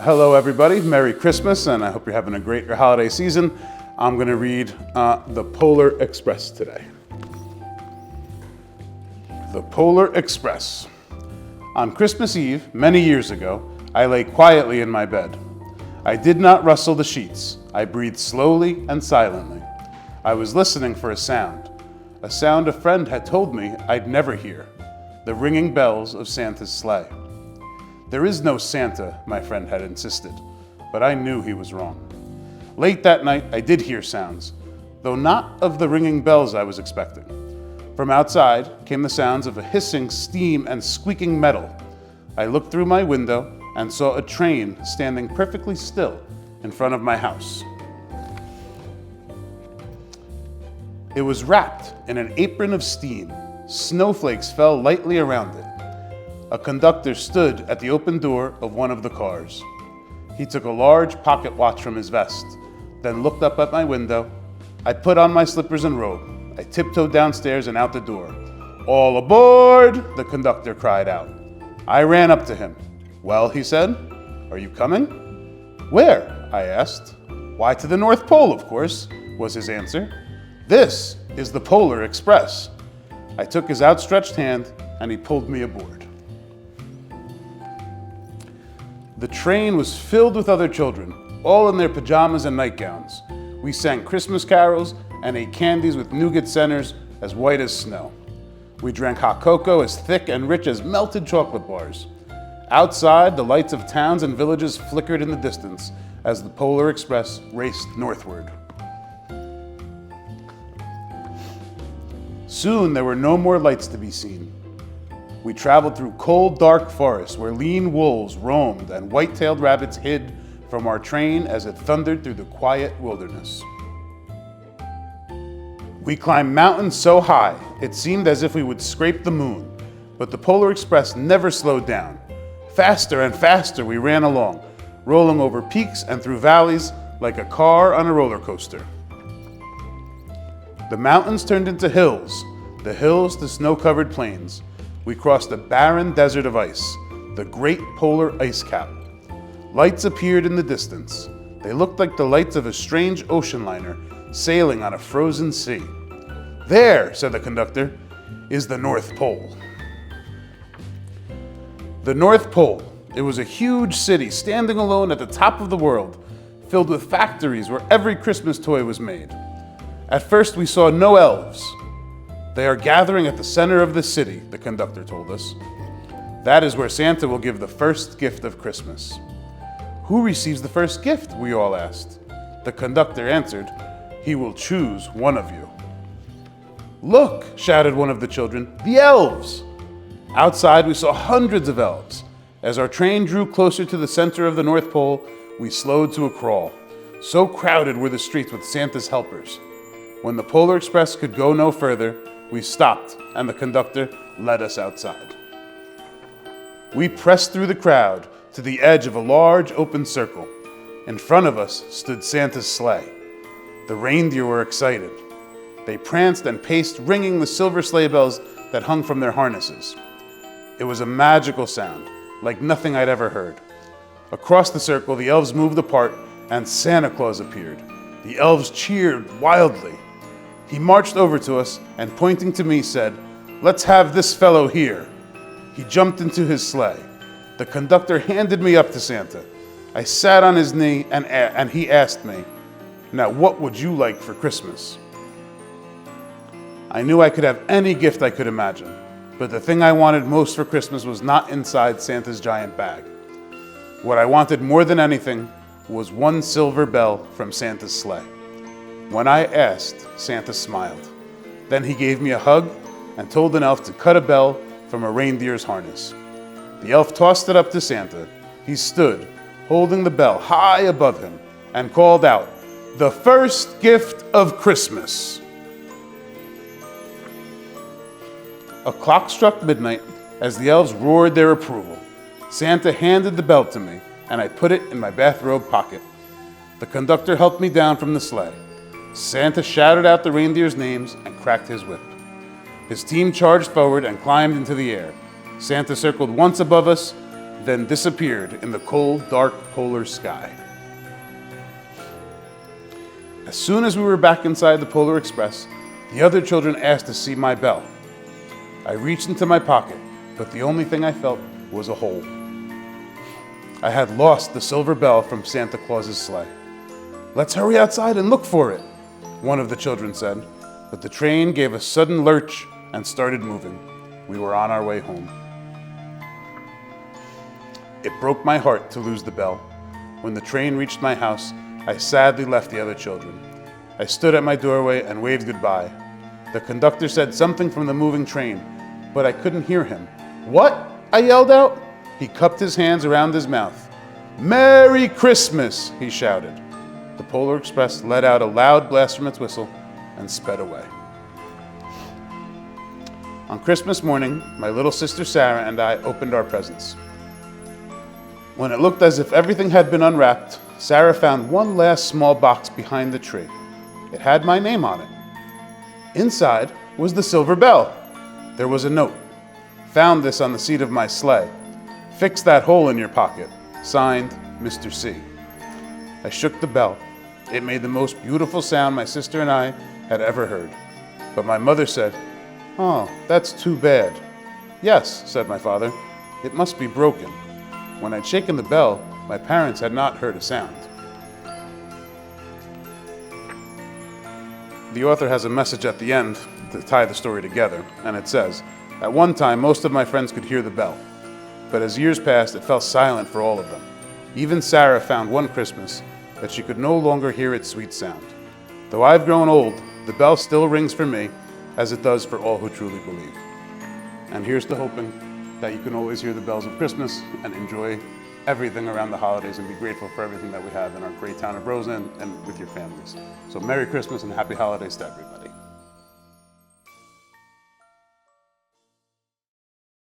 Hello everybody, Merry Christmas, and I hope you're having a great holiday season. I'm going to read the Polar Express today. The Polar Express. On Christmas Eve, many years ago, I lay quietly in my bed. I did not rustle the sheets. I breathed slowly and silently. I was listening for a sound a friend had told me I'd never hear, the ringing bells of Santa's sleigh. There is no Santa, my friend had insisted, but I knew he was wrong. Late that night, I did hear sounds, though not of the ringing bells I was expecting. From outside came the sounds of a hissing steam and squeaking metal. I looked through my window and saw a train standing perfectly still in front of my house. It was wrapped in an apron of steam. Snowflakes fell lightly around it. A conductor stood at the open door of one of the cars. He took a large pocket watch from his vest, then looked up at my window. I put on my slippers and robe. I tiptoed downstairs and out the door. "All aboard!" the conductor cried out. I ran up to him. "Well," he said, "are you coming?" "Where?" I asked. "Why, to the North Pole, of course," was his answer. "This is the Polar Express." I took his outstretched hand and he pulled me aboard. The train was filled with other children, all in their pajamas and nightgowns. We sang Christmas carols and ate candies with nougat centers as white as snow. We drank hot cocoa as thick and rich as melted chocolate bars. Outside, the lights of towns and villages flickered in the distance as the Polar Express raced northward. Soon there were no more lights to be seen. We traveled through cold, dark forests where lean wolves roamed and white-tailed rabbits hid from our train as it thundered through the quiet wilderness. We climbed mountains so high, it seemed as if we would scrape the moon, but the Polar Express never slowed down. Faster and faster we ran along, rolling over peaks and through valleys like a car on a roller coaster. The mountains turned into hills, the hills to snow-covered plains. We crossed a barren desert of ice, the great polar ice cap. Lights appeared in the distance. They looked like the lights of a strange ocean liner sailing on a frozen sea. "There," said the conductor, "is the North Pole." The North Pole. It was a huge city standing alone at the top of the world, filled with factories where every Christmas toy was made. At first we saw no elves. "They are gathering at the center of the city," the conductor told us. "That is where Santa will give the first gift of Christmas." "Who receives the first gift?" we all asked. The conductor answered, "He will choose one of you." "Look," shouted one of the children, "the elves!" Outside we saw hundreds of elves. As our train drew closer to the center of the North Pole, we slowed to a crawl. So crowded were the streets with Santa's helpers. When the Polar Express could go no further, we stopped, and the conductor led us outside. We pressed through the crowd to the edge of a large open circle. In front of us stood Santa's sleigh. The reindeer were excited. They pranced and paced, ringing the silver sleigh bells that hung from their harnesses. It was a magical sound, like nothing I'd ever heard. Across the circle, the elves moved apart, and Santa Claus appeared. The elves cheered wildly. He marched over to us and, pointing to me, said, "Let's have this fellow here." He jumped into his sleigh. The conductor handed me up to Santa. I sat on his knee and he asked me, "Now what would you like for Christmas?" I knew I could have any gift I could imagine, but the thing I wanted most for Christmas was not inside Santa's giant bag. What I wanted more than anything was one silver bell from Santa's sleigh. When I asked, Santa smiled. Then he gave me a hug and told an elf to cut a bell from a reindeer's harness. The elf tossed it up to Santa. He stood, holding the bell high above him, and called out, "The first gift of Christmas." A clock struck midnight as the elves roared their approval. Santa handed the bell to me, and I put it in my bathrobe pocket. The conductor helped me down from the sleigh. Santa shouted out the reindeers' names and cracked his whip. His team charged forward and climbed into the air. Santa circled once above us, then disappeared in the cold, dark polar sky. As soon as we were back inside the Polar Express, the other children asked to see my bell. I reached into my pocket, but the only thing I felt was a hole. I had lost the silver bell from Santa Claus's sleigh. "Let's hurry outside and look for it," one of the children said, but the train gave a sudden lurch and started moving. We were on our way home. It broke my heart to lose the bell. When the train reached my house, I sadly left the other children. I stood at my doorway and waved goodbye. The conductor said something from the moving train, but I couldn't hear him. "What?" I yelled out. He cupped his hands around his mouth. "Merry Christmas!" he shouted. The Polar Express let out a loud blast from its whistle and sped away. On Christmas morning, my little sister Sarah and I opened our presents. When it looked as if everything had been unwrapped, Sarah found one last small box behind the tree. It had my name on it. Inside was the silver bell. There was a note. "Found this on the seat of my sleigh. Fix that hole in your pocket. Signed, Mr. C." I shook the bell. It made the most beautiful sound my sister and I had ever heard. But my mother said, "Oh, that's too bad." "Yes," said my father, "it must be broken." When I'd shaken the bell, my parents had not heard a sound. The author has a message at the end to tie the story together, and it says, "At one time, most of my friends could hear the bell, but as years passed, it fell silent for all of them. Even Sarah found one Christmas that she could no longer hear its sweet sound. Though I've grown old, the bell still rings for me, as it does for all who truly believe." And here's to hoping that you can always hear the bells of Christmas and enjoy everything around the holidays and be grateful for everything that we have in our great town of Roseland and with your families. So Merry Christmas and Happy Holidays to everybody.